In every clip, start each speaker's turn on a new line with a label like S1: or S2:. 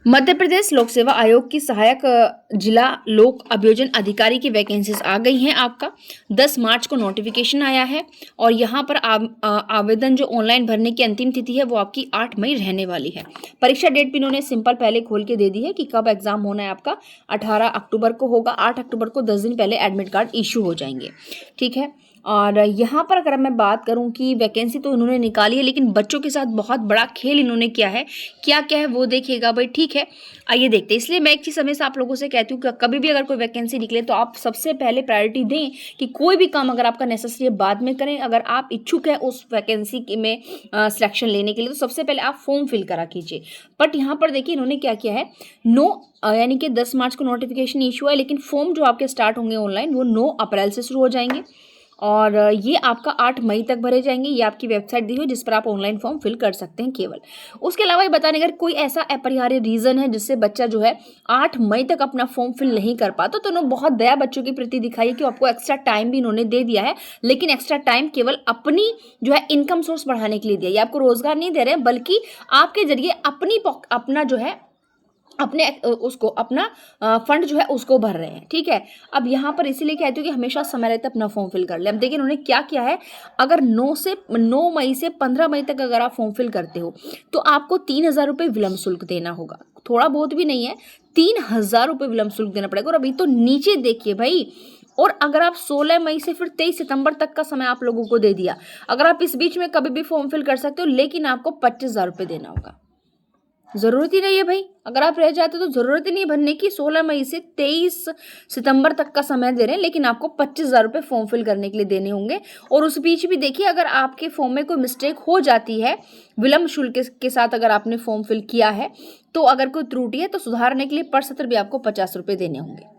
S1: मध्य प्रदेश लोक सेवा आयोग की सहायक जिला लोक अभियोजन अधिकारी की वैकेंसीज आ गई हैं। आपका 10 मार्च को नोटिफिकेशन आया है और यहाँ पर आवेदन जो ऑनलाइन भरने की अंतिम तिथि है वो आपकी 8 मई रहने वाली है। परीक्षा डेट भी इन्होंने सिंपल पहले खोल के दे दी है कि कब एग्जाम होना है आपका। 18 अक्टूबर को होगा। 8 अक्टूबर को 10 दिन पहले एडमिट कार्ड इशू हो जाएंगे। ठीक है। और यहाँ पर अगर मैं बात करूँ कि वैकेंसी तो इन्होंने निकाली है, लेकिन बच्चों के साथ बहुत बड़ा खेल इन्होंने किया है। क्या क्या है वो देखिएगा भाई। ठीक है, आइए देखते हैं। इसलिए मैं एक चीज़ हमेशा आप लोगों से कहती हूँ कि कभी भी अगर कोई वैकेंसी निकले तो आप सबसे पहले प्रायोरिटी दें कि कोई भी काम अगर आपका नेसेसरी है बाद में करें। अगर आप इच्छुक हैं उस वैकेंसी में सिलेक्शन लेने के लिए तो सबसे पहले आप फॉर्म फिल करा कीजिए। बट यहाँ पर देखिए इन्होंने क्या किया है, यानी कि 10 मार्च को नोटिफिकेशन इशू है, लेकिन फॉर्म जो आपके स्टार्ट होंगे ऑनलाइन वो 9 अप्रैल से शुरू हो जाएंगे और ये आपका 8 मई तक भरे जाएंगे। ये आपकी वेबसाइट दी हुई जिस पर आप ऑनलाइन फॉर्म फिल कर सकते हैं केवल। उसके अलावा ये बताने अगर कोई ऐसा अपरिहार्य रीजन है जिससे बच्चा जो है 8 मई तक अपना फॉर्म फिल नहीं कर पाता तो उन्होंने बहुत दया बच्चों की प्रति दिखाई है कि आपको एक्स्ट्रा टाइम भी इन्होंने दे दिया है, लेकिन एक्स्ट्रा टाइम केवल अपनी जो है इनकम सोर्स बढ़ाने के लिए दिया। ये आपको रोजगार नहीं दे रहे हैं बल्कि आपके जरिए अपना जो है अपने उसको अपना फंड जो है उसको भर रहे हैं। ठीक है। अब यहाँ पर इसीलिए कहती हूँ कि हमेशा समय रहते अपना फॉर्म फिल कर ले। अब देखिए उन्होंने क्या किया है, अगर 9 मई से 15 मई तक अगर आप फॉर्म फिल करते हो तो आपको 3,000 रुपये विलम्ब शुल्क देना होगा। थोड़ा बहुत भी नहीं है, 3,000 रुपये विलम्ब शुल्क देना पड़ेगा। और अभी तो नीचे देखिए भाई, और अगर आप 16 मई से फिर 23 सितंबर तक का समय आप लोगों को दे दिया। अगर आप इस बीच में कभी भी फॉर्म फिल कर सकते हो, लेकिन आपको 25,000 रुपये देना होगा। जरूरत ही नहीं है भाई, अगर आप रह जाते तो जरूरत ही नहीं भरने की। 16 मई से 23 सितंबर तक का समय दे रहे हैं, लेकिन आपको 25,000 रुपये फॉर्म फिल करने के लिए देने होंगे। और उस बीच भी देखिए अगर आपके फॉर्म में कोई मिस्टेक हो जाती है, विलम्ब शुल्क के साथ अगर आपने फॉर्म फिल किया है तो अगर कोई त्रुटि है तो सुधारने के लिए प्रसत्र भी आपको 50 रुपये देने होंगे।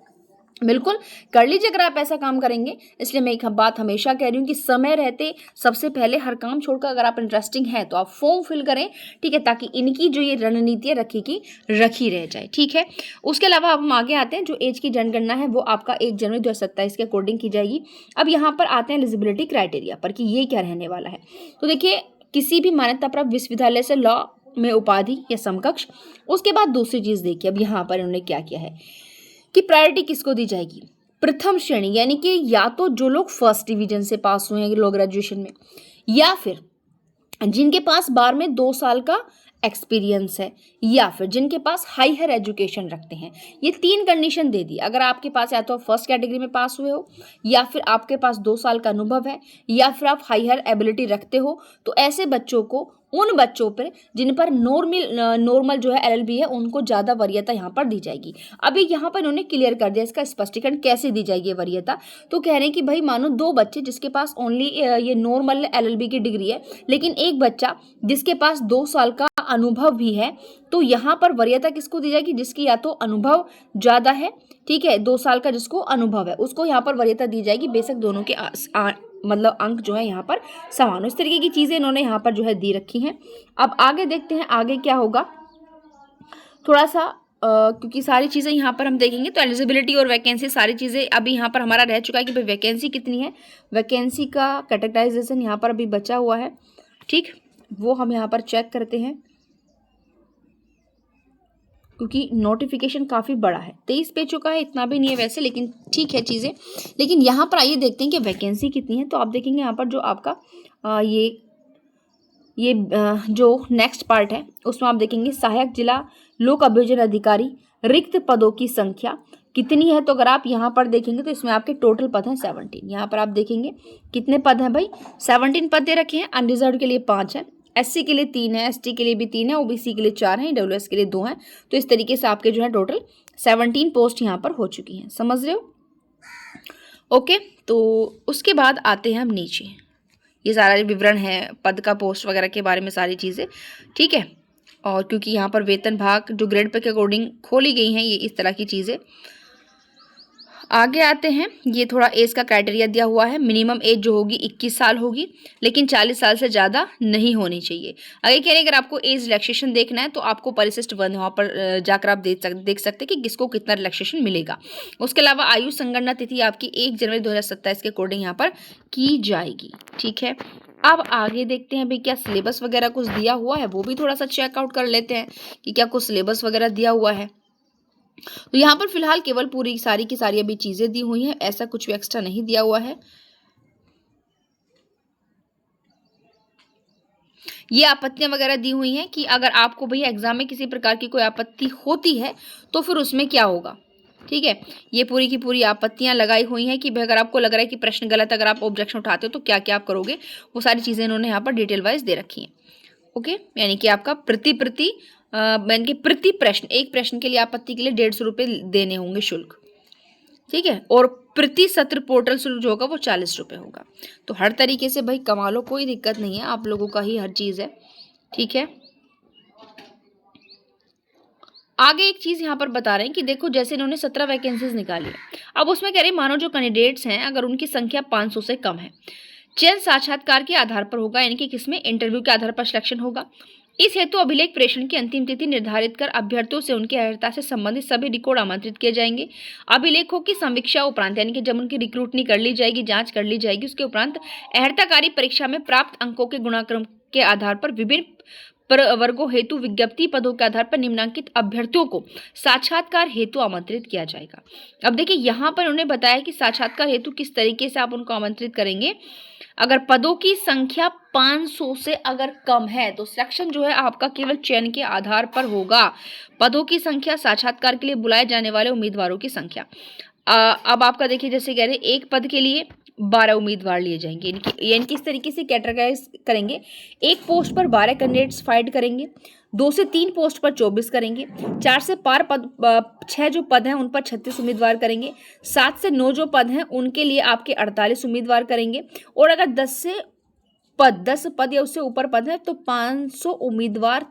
S1: बिल्कुल कर लीजिए अगर आप ऐसा काम करेंगे। इसलिए मैं एक बात हमेशा कह रही हूँ कि समय रहते सबसे पहले हर काम छोड़कर अगर आप इंटरेस्टिंग हैं तो आप फॉर्म फिल करें। ठीक है, ताकि इनकी जो ये रणनीतियाँ रखी रह जाए। ठीक है। उसके अलावा अब हम आगे आते हैं। जो एज की जनगणना है वो आपका 1 जनवरी 2027 के अकॉर्डिंग की जाएगी। अब यहाँ पर आते हैं एलिजिबिलिटी क्राइटेरिया पर कि ये क्या रहने वाला है। तो देखिए किसी भी मान्यता प्राप्त विश्वविद्यालय से लॉ में उपाधि या समकक्ष। उसके बाद दूसरी चीज देखिए, अब यहाँ पर इन्होंने क्या किया है कि प्रायोरिटी किसको दी जाएगी। प्रथम श्रेणी यानी कि या तो जो लोग फर्स्ट डिवीजन से पास हुए हैं लोग ग्रेजुएशन में, या फिर जिनके पास बार में 2 साल का एक्सपीरियंस है, या फिर जिनके पास हायर एजुकेशन रखते हैं। ये 3 कंडीशन दे दी। अगर आपके पास या तो फर्स्ट कैटेगरी में पास हुए हो, या फिर आपके पास 2 साल का अनुभव है, या फिर आप हायर एबिलिटी रखते हो, तो ऐसे बच्चों को, उन बच्चों पर जिन पर नॉर्मल जो है एलएलबी है उनको ज़्यादा वरीयता यहाँ पर दी जाएगी। अभी यहाँ पर इन्होंने क्लियर कर दिया इसका स्पष्टीकरण कैसे दी जाएगी वरीयता। तो कह रहे हैं कि भाई मानो 2 बच्चे जिसके पास ओनली ये नॉर्मल एलएलबी की डिग्री है, लेकिन एक बच्चा जिसके पास 2 साल का अनुभव भी है, तो यहाँ पर वरीयता किसको दी जाएगी, जिसकी या तो अनुभव ज़्यादा है, ठीक है, 2 साल का जिसको अनुभव है उसको यहाँ पर वरीयता दी जाएगी। बेशक दोनों के मतलब अंक जो है यहाँ पर समान। इस तरीके की चीज़ें इन्होंने यहाँ पर जो है दी रखी हैं। अब आगे देखते हैं आगे क्या होगा। थोड़ा सा क्योंकि सारी चीज़ें यहाँ पर हम देखेंगे तो एलिजिबिलिटी और वैकेंसी सारी चीज़ें अभी यहाँ पर हमारा रह चुका है कि भाई वैकेंसी कितनी है, वैकेंसी का कैटेगराइजेशन यहाँ पर अभी बचा हुआ है। ठीक, वो हम यहाँ पर चेक करते हैं क्योंकि नोटिफिकेशन काफ़ी बड़ा है, 23 पेजों का है, इतना भी नहीं है वैसे, लेकिन ठीक है चीज़ें। लेकिन यहाँ पर आइए देखते हैं कि वैकेंसी कितनी है। तो आप देखेंगे यहाँ पर जो आपका ये जो नेक्स्ट पार्ट है उसमें आप देखेंगे सहायक जिला लोक अभियोजन अधिकारी रिक्त पदों की संख्या कितनी है। तो अगर आप यहाँ पर देखेंगे तो इसमें आपके टोटल पद हैं 17। यहाँ पर आप देखेंगे कितने पद हैं भाई, 17 पद दे रखे हैं। अनरिजर्व के लिए 5 है, एससी के लिए 3 है, एसटी के लिए भी 3 है, ओबीसी के लिए 4 है, डब्ल्यूएस के लिए 2 है। तो इस तरीके से आपके जो है टोटल 17 पोस्ट यहाँ पर हो चुकी हैं। समझ रहे हो? ओके, तो उसके बाद आते हैं हम नीचे। ये सारा विवरण है पद का, पोस्ट वगैरह के बारे में सारी चीज़ें। ठीक है, और क्योंकि यहाँ पर वेतन भाग जो ग्रेड पे के अकॉर्डिंग खोली गई हैं, ये इस तरह की चीज़ें। आगे आते हैं, ये थोड़ा एज का क्राइटेरिया दिया हुआ है। मिनिमम एज जो होगी 21 साल होगी, लेकिन 40 साल से ज़्यादा नहीं होनी चाहिए। आगे कह रहे हैं अगर आपको एज रिलैक्सेशन देखना है तो आपको परिशिष्ट वन वहाँ पर जाकर आप देख सकते हैं कि किसको कितना रिलैक्सेशन मिलेगा। उसके अलावा आयु संगणना तिथि आपकी 1 जनवरी 2027 के अकॉर्डिंग यहाँ पर की जाएगी। ठीक है, अब आगे देखते हैं भाई क्या सिलेबस वगैरह कुछ दिया हुआ है, वो भी थोड़ा सा चेकआउट कर लेते हैं कि क्या कुछ सिलेबस वगैरह दिया हुआ है। तो यहाँ पर फिलहाल केवल पूरी सारी की सारी अभी चीजें दी हुई हैं, ऐसा कुछ भी एक्स्ट्रा नहीं दिया हुआ है। ये आपत्तियां वगैरह दी हुई हैं कि अगर आपको भैया एग्जाम में किसी प्रकार की कोई आपत्ति होती है तो फिर उसमें क्या होगा। ठीक है, ये पूरी की पूरी आपत्तियां लगाई हुई हैं कि भाई अगर आपको लग रहा है कि प्रश्न गलत, अगर आप ऑब्जेक्शन उठाते हो तो क्या क्या आप करोगे, वो सारी चीजें इन्होंने यहाँ पर डिटेल वाइज दे रखी हैं। ओके, यानी कि आपका यानी कि प्रति प्रश्न, एक प्रश्न के लिए आपत्ति के लिए 150 रुपये देने होंगे शुल्क। ठीक है, और प्रति सत्र पोर्टल शुल्क जो होगा वो 40 रुपये होगा। तो हर तरीके से भाई कमा लो, कोई दिक्कत नहीं है, आप लोगों का ही हर चीज़ है। ठीक है, आगे एक चीज़ यहाँ पर बता रहे हैं कि देखो जैसे इन्होंने 17 वैकेंसीज निकाली है, अब उसमें कह रहे हैं मानो जो कैंडिडेट्स हैं अगर उनकी संख्या 500 से कम है, चयन साक्षात्कार के आधार पर होगा, यानी कि किसमें, इंटरव्यू के आधार पर सिलेक्शन होगा। इस हेतु अभिलेख प्रेषण की अंतिम तिथि निर्धारित कर अभ्यर्थियों से उनकी अर्हता से संबंधित सभी रिकॉर्ड आमंत्रित किए जाएंगे। अभिलेखों की समीक्षा उपरांत, यानी कि जब उनकी रिक्रूटनी कर ली जाएगी, जांच कर ली जाएगी, उसके उपरांत अर्हताकारी परीक्षा में प्राप्त अंकों के गुणाक्रम के आधार पर विभिन्न वर्गों हेतु विज्ञप्ति पदों के आधार पर निम्नांकित अभ्यर्थियों को साक्षात्कार हेतु आमंत्रित किया जाएगा। अब देखिए यहाँ पर उन्होंने बताया कि साक्षात्कार हेतु किस तरीके से आप उनको आमंत्रित करेंगे। अगर पदों की संख्या 500 से अगर कम है तो सिलेक्शन जो है आपका केवल चयन के आधार पर होगा। पदों की संख्या, साक्षात्कार के लिए बुलाए जाने वाले उम्मीदवारों की संख्या। अब आपका देखिए जैसे कह रहे हैं एक पद के लिए 12 उम्मीदवार लिए जाएंगे, यानी कि इस तरीके से कैटेगराइज करेंगे। एक पोस्ट पर 12 कैंडिडेट्स फाइट करेंगे, 2 से 3 पोस्ट पर 24 करेंगे, 4 से 6 जो पद हैं उन पर 36 उम्मीदवार करेंगे, 7 से 9 जो पद हैं उनके लिए आपके 48 उम्मीदवार करेंगे, और अगर 10 पद या उससे ऊपर पद है तो 50 उम्मीदवार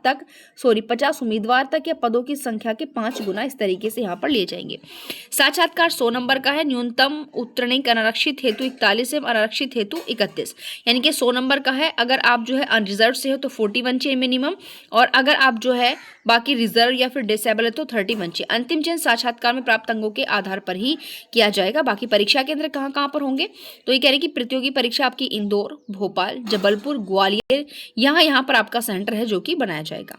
S1: तक या पदों की संख्या के 5 गुना इस तरीके से यहाँ पर लिए जाएंगे। साक्षात्कार 100 नंबर का है। न्यूनतम उत्तीर्णक अनारक्षित हेतु 41 एवं अनारक्षित हेतु 31, यानी कि 100 नंबर का है। अगर आप जो है अनरिजर्व से हो तो 41 चाहिए मिनिमम, और अगर आप जो है बाकी रिजर्व या फिर डिसेबल है तो 31 चाहिए। अंतिम चयन साक्षात्कार में प्राप्त अंकों के आधार पर ही किया जाएगा। बाकी परीक्षा केंद्र कहाँ कहाँ पर होंगे, तो ये कह रहे हैं कि प्रतियोगी परीक्षा आपकी इंदौर, भोपाल, जबलपुर, ग्वालियर, यहाँ पर आपका सेंटर है जो कि बनाया जाएगा।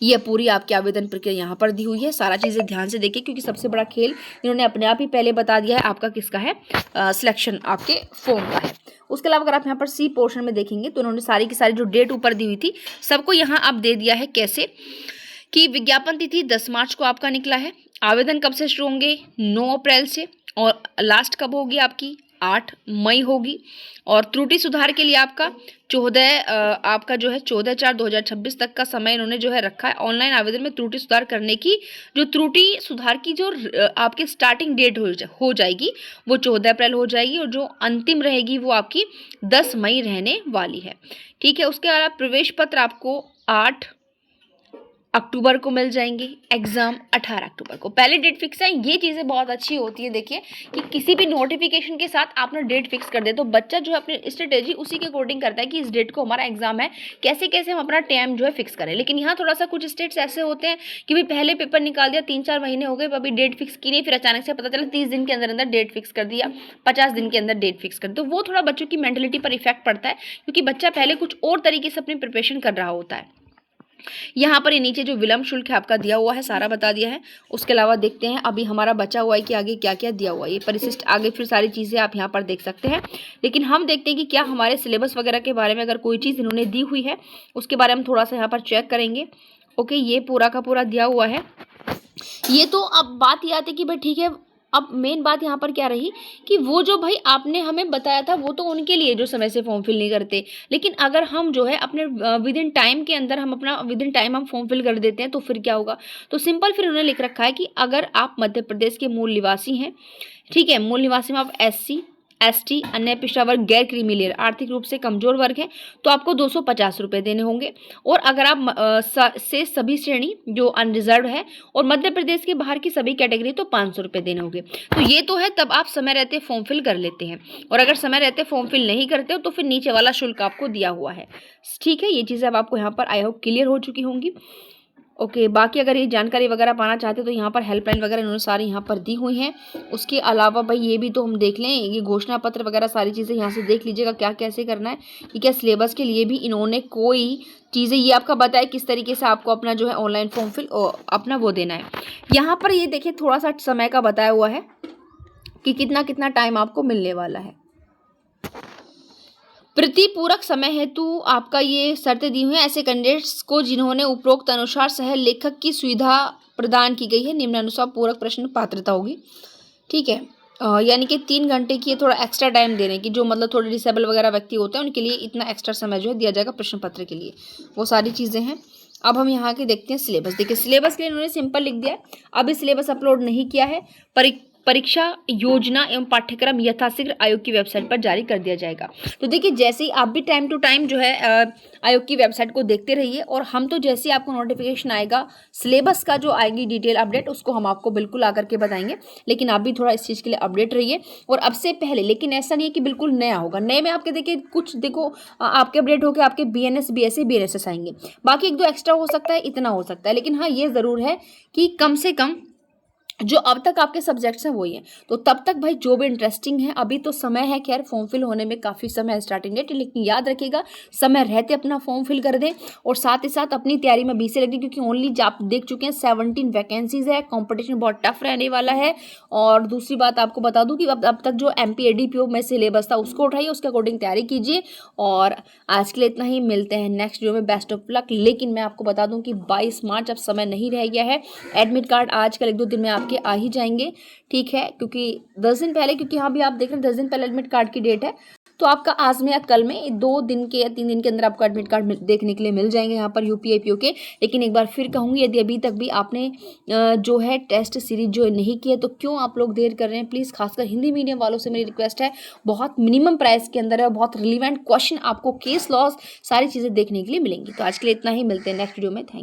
S1: यह पूरी आपकी आवेदन प्रक्रिया यहाँ पर दी हुई है। सारा चीज़ें ध्यान से देखिए क्योंकि सबसे बड़ा खेल इन्होंने अपने आप ही पहले बता दिया है आपका किसका है, सिलेक्शन आपके फॉर्म का है। उसके अलावा अगर आप यहाँ पर सी पोर्शन में देखेंगे तो उन्होंने सारी की सारी जो डेट ऊपर दी हुई थी सबको यहाँ आप दे दिया है। कैसे कि विज्ञापन तिथि 10 मार्च को आपका निकला है। आवेदन कब से शुरू होंगे, 9 अप्रैल से, और लास्ट कब होगी आपकी, 8 मई होगी। और त्रुटि सुधार के लिए आपका 14/4/2026 तक का समय इन्होंने जो है रखा है। ऑनलाइन आवेदन में त्रुटि सुधार करने की त्रुटि सुधार की जो आपकी स्टार्टिंग डेट हो जाएगी वो 14 अप्रैल हो जाएगी, और जो अंतिम रहेगी वो आपकी 10 मई रहने वाली है। ठीक है, उसके अलावा प्रवेश पत्र आपको 8 अक्टूबर को मिल जाएंगे, एग्जाम 18 अक्टूबर को। पहले डेट फिक्स है, ये चीज़ें बहुत अच्छी होती है। देखिए कि किसी भी नोटिफिकेशन के साथ आपने डेट फिक्स कर दे तो बच्चा जो है अपनी स्ट्रेटेजी उसी के अकॉर्डिंग करता है कि इस डेट को हमारा एग्जाम है, कैसे कैसे हम अपना टाइम जो है फिक्स करें। लेकिन यहाँ थोड़ा सा कुछ स्टेट्स ऐसे होते हैं कि भाई पहले पेपर निकाल दिया, 3-4 महीने हो गए, अभी डेट फिक्स की नहीं, फिर अचानक से पता चला 30 दिन के अंदर अंदर डेट फिक्स कर दिया, 50 दिन के अंदर डेट फिक्स कर दी। तो वो थोड़ा बच्चों की मेंटलिटी पर इफेक्ट पड़ता है क्योंकि बच्चा पहले कुछ और तरीके से अपनी प्रिपरेशन कर रहा होता है। यहाँ पर ये नीचे जो विलंब शुल्क है आपका दिया हुआ है, सारा बता दिया है। उसके अलावा देखते हैं अभी हमारा बचा हुआ है कि आगे क्या क्या दिया हुआ है। ये परिशिष्ट आगे फिर सारी चीज़ें आप यहाँ पर देख सकते हैं। लेकिन हम देखते हैं कि क्या हमारे सिलेबस वगैरह के बारे में अगर कोई चीज़ इन्होंने दी हुई है उसके बारे में थोड़ा सा यहाँ पर चेक करेंगे। ओके, ये पूरा का पूरा दिया हुआ है। ये तो अब बात ये आती है कि भाई ठीक है, अब मेन बात यहाँ पर क्या रही कि वो जो भाई आपने हमें बताया था वो तो उनके लिए जो समय से फॉर्म फिल नहीं करते, लेकिन अगर हम जो है अपने विद इन टाइम के अंदर हम अपना विद इन टाइम हम फॉर्म फिल कर देते हैं तो फिर क्या होगा। तो सिंपल फिर उन्होंने लिख रखा है कि अगर आप मध्य प्रदेश के मूल निवासी हैं, ठीक है, मूल निवासी में आप SC, एसटी, अन्य पिछड़ा वर्ग, गैर क्रीमी लेयर, आर्थिक रूप से कमजोर वर्ग है तो आपको 250 रुपये देने होंगे। और अगर आप से सभी श्रेणी जो अनरिजर्व है और मध्य प्रदेश के बाहर की सभी कैटेगरी तो 500 रुपये देने होंगे। तो ये तो है तब आप समय रहते फॉर्म फिल कर लेते हैं, और अगर समय रहते फॉर्म फिल नहीं करते हो तो फिर नीचे वाला शुल्क आपको दिया हुआ है। ठीक है, ये चीज़ें अब आपको यहाँ पर आई होप क्लियर हो चुकी होंगी। ओके, बाकी अगर ये जानकारी वगैरह पाना चाहते हो तो यहाँ पर हेल्पलाइन वगैरह इन्होंने सारी यहाँ पर दी हुई हैं। उसके अलावा भाई ये भी तो हम देख लें, ये घोषणा पत्र वगैरह सारी चीज़ें यहाँ से देख लीजिएगा क्या कैसे करना है। कि क्या सिलेबस के लिए भी इन्होंने कोई चीज़ें ये आपका बताया किस तरीके से आपको अपना जो है ऑनलाइन फॉर्म फिल अपना वो देना है। यहाँ पर ये देखिए थोड़ा सा समय का बताया हुआ है कि कितना कितना टाइम आपको मिलने वाला है। प्रतिपूरक समय हेतु आपका ये शर्तें दी हुई हैं ऐसे कैंडिडेट्स को जिन्होंने उपरोक्त अनुसार सह लेखक की सुविधा प्रदान की गई है निम्नानुसार पूरक प्रश्न पात्रता होगी। ठीक है, यानी कि 3 घंटे की थोड़ा एक्स्ट्रा टाइम देने की, जो मतलब थोड़े डिसेबल वगैरह व्यक्ति होते हैं उनके लिए इतना एक्स्ट्रा समय जो है दिया जाएगा प्रश्न पत्र के लिए, वो सारी चीज़ें हैं। अब हम यहाँ के देखते हैं सिलेबस। देखिए सिलेबस के लिए इन्होंने सिंपल लिख दिया है, अभी सिलेबस अपलोड नहीं किया है। परीक्षा योजना एवं पाठ्यक्रम यथाशीघ्र आयोग की वेबसाइट पर जारी कर दिया जाएगा। तो देखिए जैसे ही आप भी टाइम टू टाइम जो है आयोग की वेबसाइट को देखते रहिए, और हम तो जैसे ही आपको नोटिफिकेशन आएगा सिलेबस का जो आएगी डिटेल अपडेट उसको हम आपको बिल्कुल आकर के बताएंगे। लेकिन आप भी थोड़ा इस चीज़ के लिए अपडेट रहिए। और अब से पहले, लेकिन ऐसा नहीं है कि बिल्कुल नया होगा, नए में आपके देखिए कुछ देखो आपके अपडेट होकर आपके BNS BSc BNSS आएंगे, बाकी 1-2 एक्स्ट्रा हो सकता है, इतना हो सकता है। लेकिन हाँ ये ज़रूर है कि कम से कम जो अब तक आपके सब्जेक्ट्स हैं वही हैं। तो तब तक भाई जो भी इंटरेस्टिंग है, अभी तो समय है, खैर फॉर्म फिल होने में काफ़ी समय है स्टार्टिंग डेट, लेकिन याद रखिएगा समय रहते अपना फॉर्म फिल कर दें। और साथ ही साथ अपनी तैयारी में 20 से लग दें, क्योंकि ओनली आप देख चुके हैं 17 वैकेंसीज है, कंपटीशन बहुत टफ रहने वाला है। और दूसरी बात आपको बता दूं कि अब तक जो MP ADPO में सिलेबस था उसको उठाइए, उसके अकॉर्डिंग तैयारी कीजिए। और आज के लिए इतना ही, मिलते हैं नेक्स्ट वीडियो में, बेस्ट ऑफ लक। लेकिन मैं आपको बता दूं कि 22 मार्च अब समय नहीं रह गया है, एडमिट कार्ड आजकल 1-2 दिन में आपके आ ही जाएंगे। ठीक है, क्योंकि 10 दिन पहले, क्योंकि यहाँ भी आप देख रहे हैं 10 दिन पहले एडमिट कार्ड की डेट है, तो आपका आज में या कल में 2 दिन के या 3 दिन के अंदर आपको एडमिट कार्ड देखने के लिए मिल जाएंगे यहाँ पर UP APO के। लेकिन एक बार फिर कहूँगी, यदि अभी तक भी आपने जो है टेस्ट सीरीज जो नहीं की है तो क्यों आप लोग देर कर रहे हैं। प्लीज़ खासकर हिंदी मीडियम वालों से मेरी रिक्वेस्ट है, बहुत मिनिमम प्राइस के अंदर है, बहुत रिलीवेंट क्वेश्चन आपको केस लॉस सारी चीज़ें देखने के लिए मिलेंगी। तो आज के लिए इतना ही, मिलते हैं नेक्स्ट वीडियो में। थैंक